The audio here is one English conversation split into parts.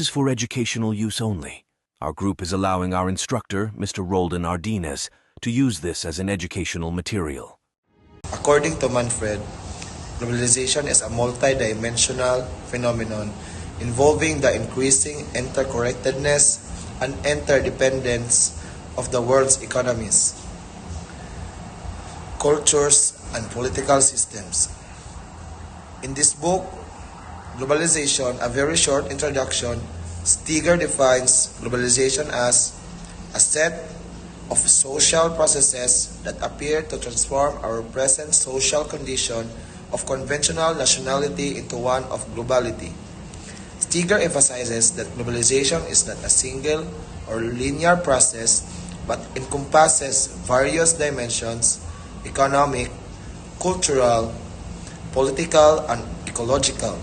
is for educational use only. Our group is allowing our instructor, Mr. Roldan Ardinez, to use this as an educational material. According to Manfred, globalization is a multi-dimensional phenomenon involving the increasing interconnectedness and interdependence of the world's economies, cultures, and political systems. In this book, Globalization, a very short introduction, Steger defines globalization as a set of social processes that appear to transform our present social condition of conventional nationality into one of globality. Steger emphasizes that globalization is not a single or linear process but encompasses various dimensions: economic, cultural, political, and ecological,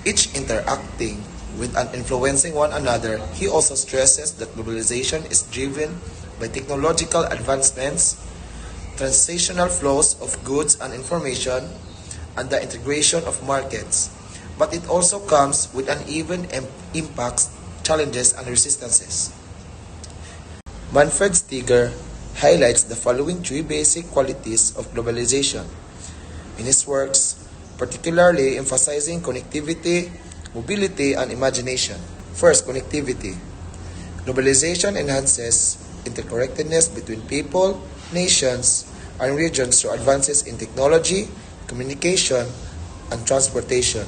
each interacting with and influencing one another. He also stresses that globalization is driven by technological advancements, transnational flows of goods and information, and the integration of markets. But it also comes with uneven impacts, challenges, and resistances. Manfred Steger highlights the following three basic qualities of globalization in his works, particularly emphasizing connectivity, mobility, and imagination. First, connectivity. Globalization enhances interconnectedness between people, nations, and regions through advances in technology, communication, and transportation.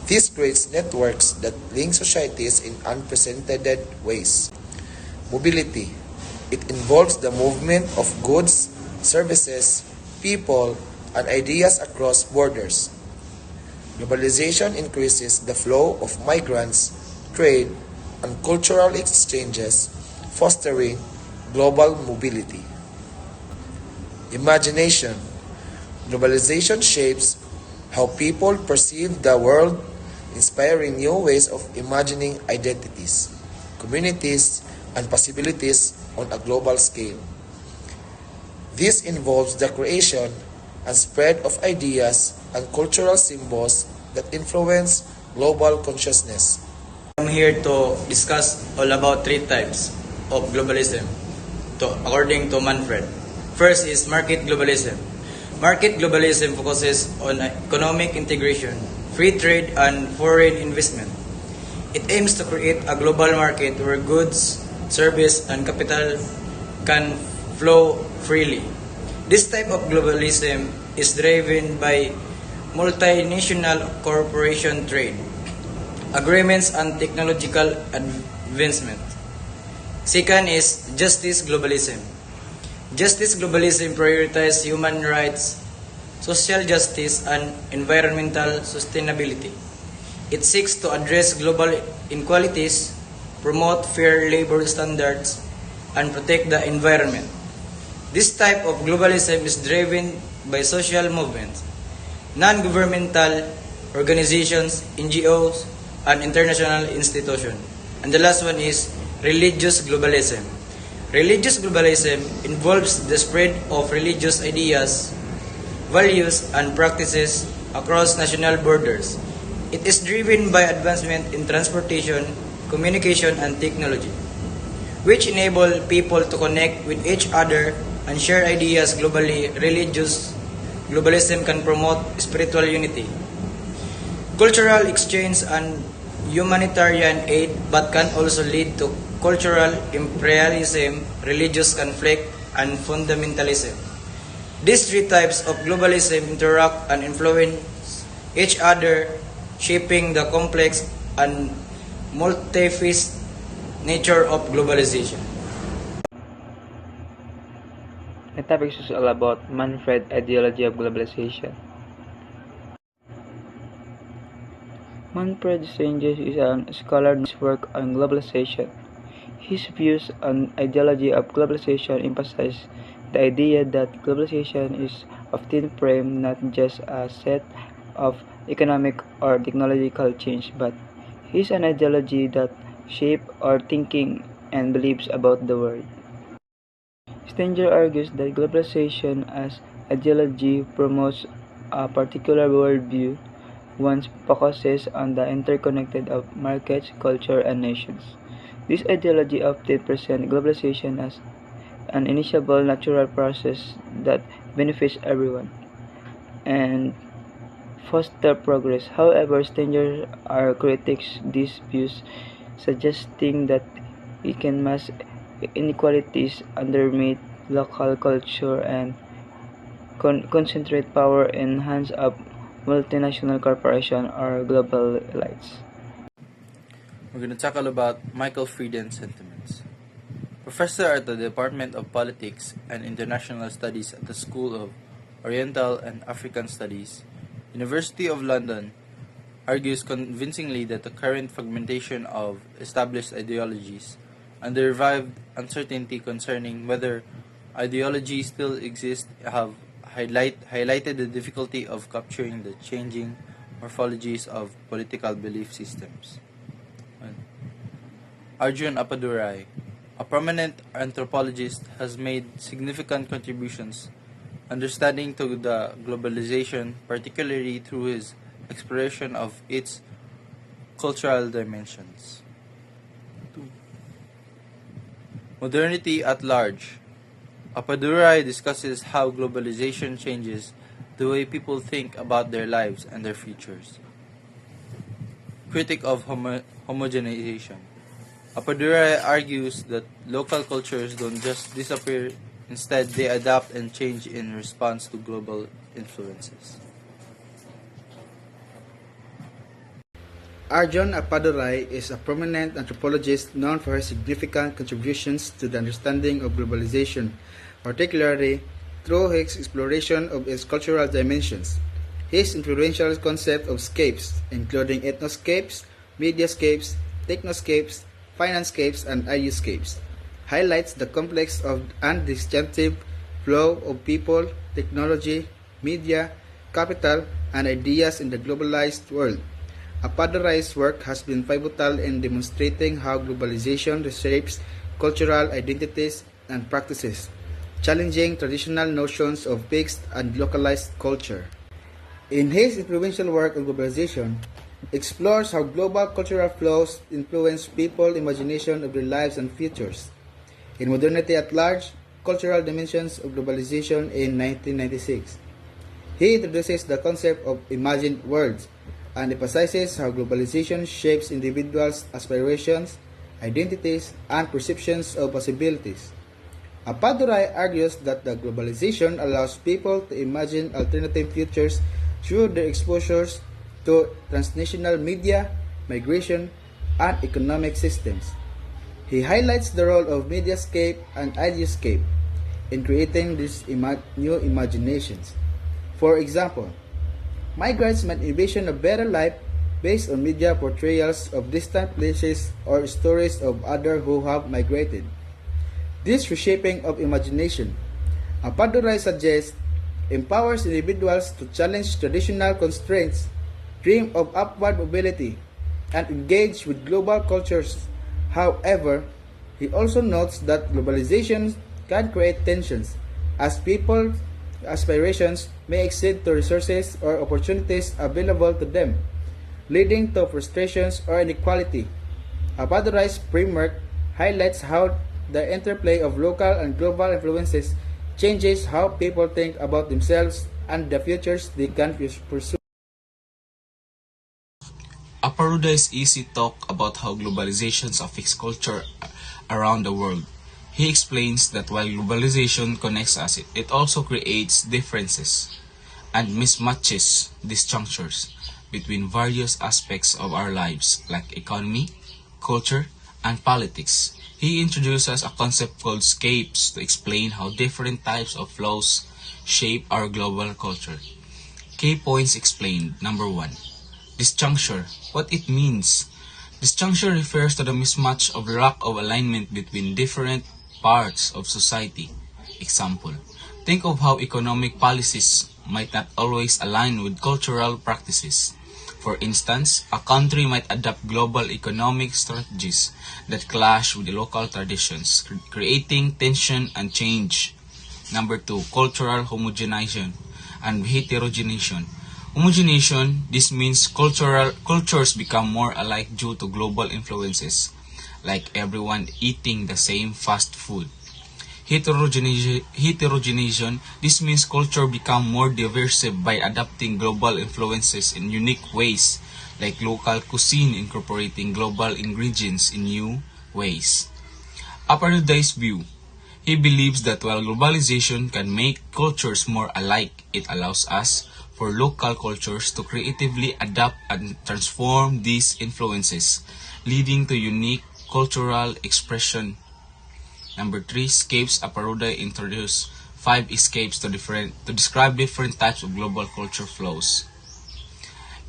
This creates networks that link societies in unprecedented ways. Mobility. It involves the movement of goods, services, people, and ideas across borders. Globalization increases the flow of migrants, trade, and cultural exchanges, fostering global mobility. Imagination. Globalization shapes how people perceive the world, inspiring new ways of imagining identities, communities, and possibilities on a global scale. This involves the creation and spread of ideas and cultural symbols that influence global consciousness. I'm here to discuss all about three types of globalism, according to Manfred. First is market globalism. Market globalism focuses on economic integration, free trade, and foreign investment. It aims to create a global market where goods, service, and capital can flow freely. This type of globalism is driven by multinational corporation trade, agreements, and technological advancement. Second is justice globalism. Justice globalism prioritizes human rights, social justice, and environmental sustainability. It seeks to address global inequalities, promote fair labor standards, and protect the environment. This type of globalism is driven by social movements, non-governmental organizations, NGOs, and international institutions. And the last one is religious globalism. Religious globalism involves the spread of religious ideas, values, and practices across national borders. It is driven by advancement in transportation, communication, and technology, which enable people to connect with each other and share ideas globally. Religious globalism can promote spiritual unity, cultural exchange, and humanitarian aid, but can also lead to cultural imperialism, religious conflict, and fundamentalism. These three types of globalism interact and influence each other, shaping the complex and multifaceted nature of globalization. The topic is all about Manfred's ideology of globalization. Manfred Steger is a scholar whose work on globalization. His views on ideology of globalization emphasize the idea that globalization is often framed not just as a set of economic or technological change, but is an ideology that shapes our thinking and beliefs about the world. Steger argues that globalization as ideology promotes a particular worldview, one focuses on the interconnected of markets, culture, and nations. This ideology often presents globalization as an initiable natural process that benefits everyone and foster progress. However, Steger critiques these views, suggesting that it can mask inequalities, undermine local culture, and concentrate power in hands of multinational corporations or global elites. We're going to tackle about Michael Frieden's sentiments. Professor at the Department of Politics and International Studies at the School of Oriental and African Studies, University of London, argues convincingly that the current fragmentation of established ideologies and the revived uncertainty concerning whether ideologies still exist have highlighted the difficulty of capturing the changing morphologies of political belief systems. Arjun Appadurai, a prominent anthropologist, has made significant contributions understanding to the globalization, particularly through his exploration of its cultural dimensions. 2. Modernity at large. Appadurai discusses how globalization changes the way people think about their lives and their futures. Critic of homogenization. Appadurai argues that local cultures don't just disappear, instead they adapt and change in response to global influences. Arjun Appadurai is a prominent anthropologist known for his significant contributions to the understanding of globalization, particularly through his exploration of its cultural dimensions. His influential concept of scapes, including ethnoscapes, mediascapes, technoscapes, financescapes, and IUscapes, highlights the complex and disjunctive flow of people, technology, media, capital, and ideas in the globalized world. Appadurai's work has been pivotal in demonstrating how globalization reshapes cultural identities and practices, challenging traditional notions of fixed and localized culture. In his influential work on globalization, explores how global cultural flows influence people's imagination of their lives and futures. In Modernity at Large, Cultural Dimensions of Globalization in 1996, he introduces the concept of imagined worlds and emphasizes how globalization shapes individuals' aspirations, identities, and perceptions of possibilities. Appadurai argues that the globalization allows people to imagine alternative futures through their exposures to transnational media, migration, and economic systems. He highlights the role of mediascape and ideascape in creating these new imaginations. For example, migrants might envision a better life based on media portrayals of distant places or stories of others who have migrated. This reshaping of imagination, Appadurai suggests, empowers individuals to challenge traditional constraints, dream of upward mobility, and engage with global cultures. However, he also notes that globalization can create tensions, as people's aspirations may exceed the resources or opportunities available to them, leading to frustrations or inequality. Appadurai's framework highlights how the interplay of local and global influences changes how people think about themselves and the futures they can pursue. Apparudai's easy talk about how globalization affects culture around the world. He explains that while globalization connects us, it also creates differences and mismatches, disjunctures between various aspects of our lives like economy, culture, and politics. He introduces a concept called scapes to explain how different types of flows shape our global culture. Key points explained. Number 1. Disjuncture. What it means. Disjuncture refers to the mismatch of lack of alignment between different parts of society. Example. Think of how economic policies might not always align with cultural practices. For instance, a country might adopt global economic strategies that clash with the local traditions, creating tension and change. Number 2, cultural homogenization and heterogenization. Homogenization, this means cultures become more alike due to global influences, like everyone eating the same fast food. Heterogeneization, this means culture become more diverse by adapting global influences in unique ways, like local cuisine incorporating global ingredients in new ways. Apartheid's view. He believes that while globalization can make cultures more alike, it allows us for local cultures to creatively adapt and transform these influences, leading to unique cultural expression. Number 3, escapes. Aparuda introduced 5 escapes to describe different types of global culture flows.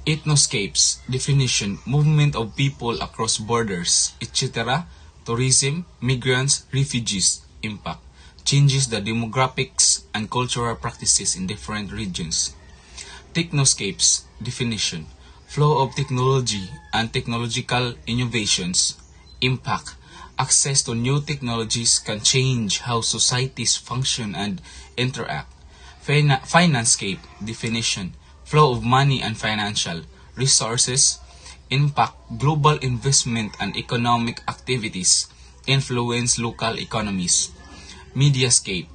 Ethnoscapes, definition, movement of people across borders, etc., tourism, migrants, refugees, impact, changes the demographics and cultural practices in different regions. Technoscapes, definition, flow of technology and technological innovations, impact, access to new technologies can change how societies function and interact. Financescape, definition, flow of money and financial resources, impact global investment and economic activities, influence local economies. Mediascape,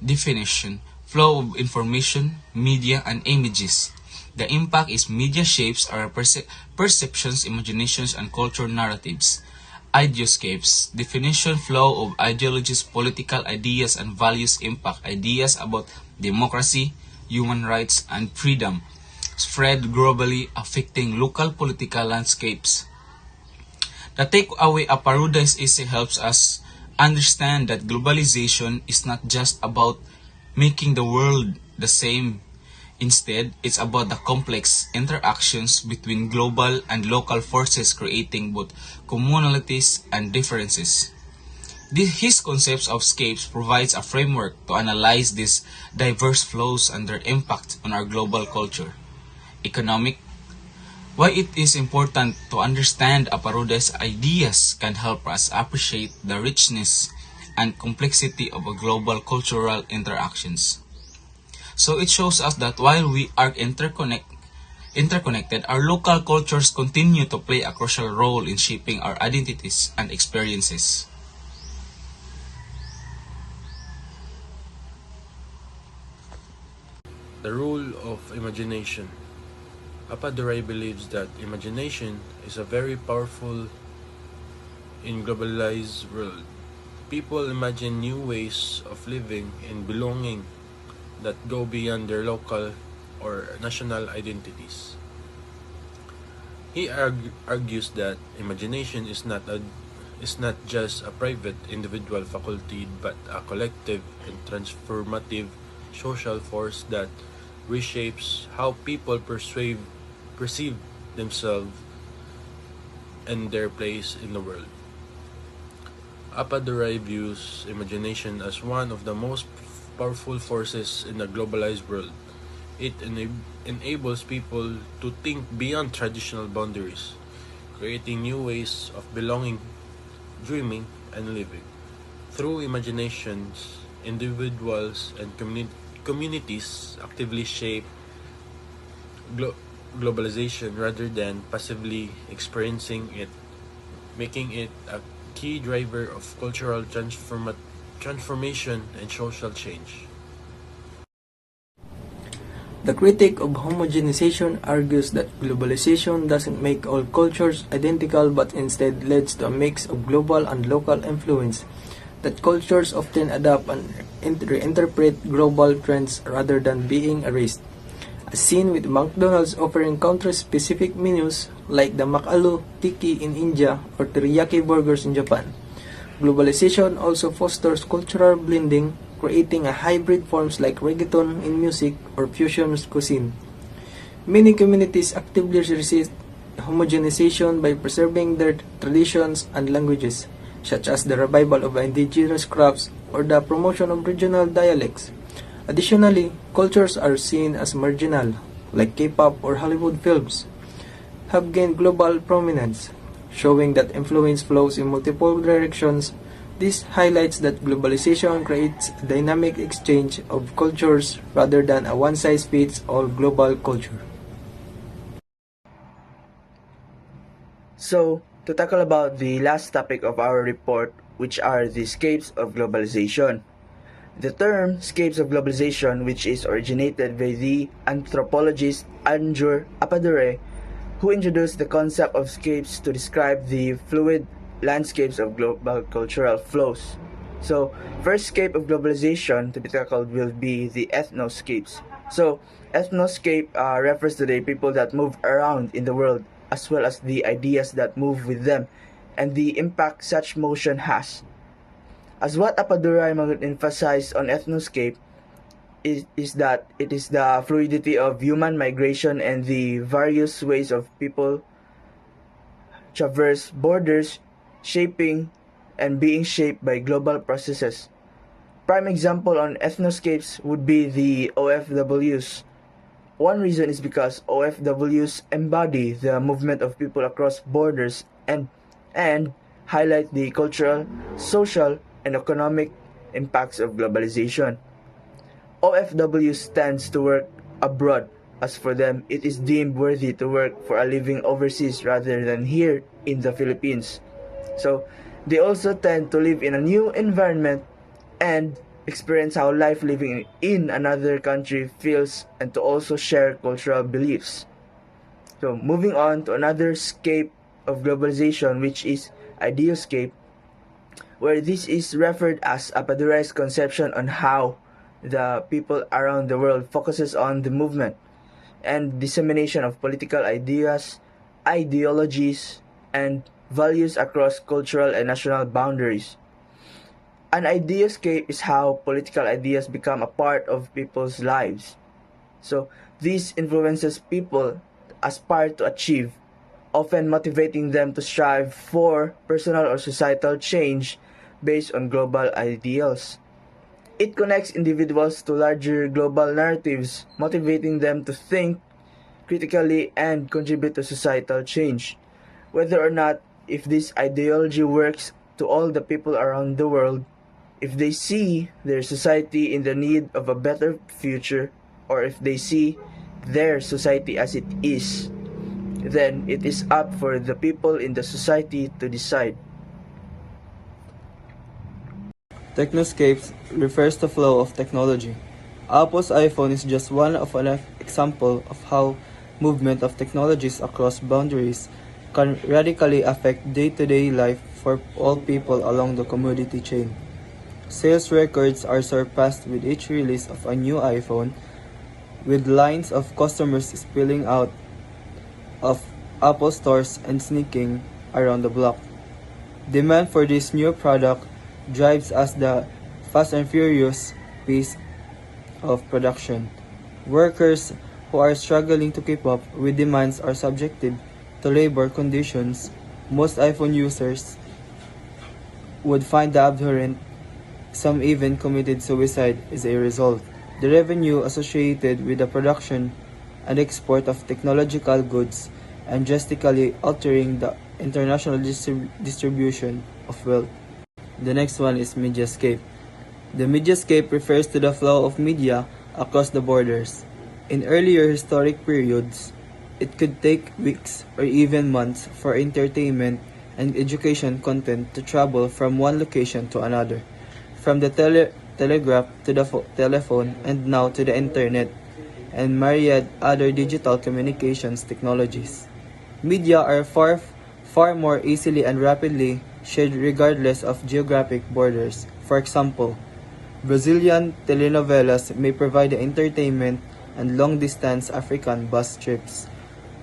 definition, flow of information, media, and images. The impact is media shapes our perceptions, imaginations, and cultural narratives. Ideoscapes, definition, flow of ideologies, political ideas, and values impact ideas about democracy, human rights, and freedom, spread globally, affecting local political landscapes. The takeaway of Paradise essay helps us understand that globalization is not just about making the world the same. Instead, it's about the complex interactions between global and local forces creating both commonalities and differences. His concepts of scapes provides a framework to analyze these diverse flows and their impact on our global culture. Economic. Why it is important to understand Aparuda's ideas can help us appreciate the richness and complexity of a global cultural interactions. So it shows us that while we are interconnected, our local cultures continue to play a crucial role in shaping our identities and experiences. The role of imagination. Apadurai believes that imagination is a very powerful in globalized world. People imagine new ways of living and belonging that go beyond their local or national identities. He argues that imagination is not just a private individual faculty but a collective and transformative social force that reshapes how people perceive themselves and their place in the world. Apadurai views imagination as one of the most powerful forces in a globalized world. It enables people to think beyond traditional boundaries, creating new ways of belonging, dreaming, and living. Through imaginations, individuals and communities actively shape globalization rather than passively experiencing it, making it a key driver of cultural transformation and social change. The critic of homogenization argues that globalization doesn't make all cultures identical but instead leads to a mix of global and local influence, that cultures often adapt and reinterpret global trends rather than being erased. As seen with McDonald's offering country-specific menus like the Makalu Tiki in India or teriyaki burgers in Japan. Globalization also fosters cultural blending, creating a hybrid forms like reggaeton in music or fusion cuisine. Many communities actively resist homogenization by preserving their traditions and languages, such as the revival of indigenous crafts or the promotion of regional dialects. Additionally, cultures are seen as marginal, like K-pop or Hollywood films, have gained global prominence, showing that influence flows in multiple directions This highlights that globalization creates a dynamic exchange of cultures rather than a one-size-fits-all global culture. So, to tackle about the last topic of our report, which are the scapes of globalization. The term scapes of globalization, which is originated by the anthropologist Andrew Apadure, who introduced the concept of scapes to describe the fluid landscapes of global cultural flows. So, first scape of globalization to be tackled will be the ethnoscapes. So, ethnoscape refers to the people that move around in the world, as well as the ideas that move with them, and the impact such motion has. As what Apadura emphasized on ethnoscape is that it is the fluidity of human migration and the various ways of people traverse borders, shaping and being shaped by global processes. Prime example on ethnoscapes would be the OFWs. One reason is because OFWs embody the movement of people across borders and highlight the cultural, social, and economic impacts of globalization. OFW stands to work abroad, as for them it is deemed worthy to work for a living overseas rather than here in the Philippines. So they also tend to live in a new environment and experience how life living in another country feels, and to also share cultural beliefs. So moving on to another scape of globalization, which is ideoscape, where this is referred as Apadure's conception on how the people around the world focuses on the movement and dissemination of political ideas, ideologies, and values across cultural and national boundaries. An ideascape is how political ideas become a part of people's lives. So this influences people aspire to achieve, often motivating them to strive for personal or societal change based on global ideals. It connects individuals to larger global narratives, motivating them to think critically and contribute to societal change. Whether or not if this ideology works to all the people around the world, if they see their society in the need of a better future, or if they see their society as it is, then it is up for the people in the society to decide. Technoscapes refers to flow of technology. Apple's iPhone is just one of an example of how movement of technologies across boundaries can radically affect day-to-day life for all people along the commodity chain. Sales records are surpassed with each release of a new iPhone, with lines of customers spilling out of Apple stores and sneaking around the block. Demand for this new product drives us the fast and furious pace of production. Workers who are struggling to keep up with demands are subjected to labor conditions most iPhone users would find abhorrent. Some even committed suicide as a result. The revenue associated with the production and export of technological goods and drastically altering the international distribution of wealth. The next one is mediascape. The mediascape refers to the flow of media across the borders. In earlier historic periods, it could take weeks or even months for entertainment and education content to travel from one location to another, from the telegraph to the telephone and now to the internet and myriad other digital communications technologies. Media are far more easily and rapidly shared regardless of geographic borders. For example, Brazilian telenovelas may provide entertainment and long-distance African bus trips.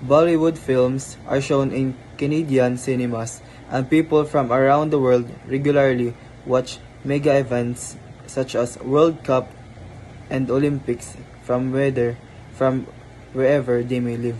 Bollywood films are shown in Canadian cinemas, and people from around the world regularly watch mega events such as World Cup and Olympics from wherever they may live.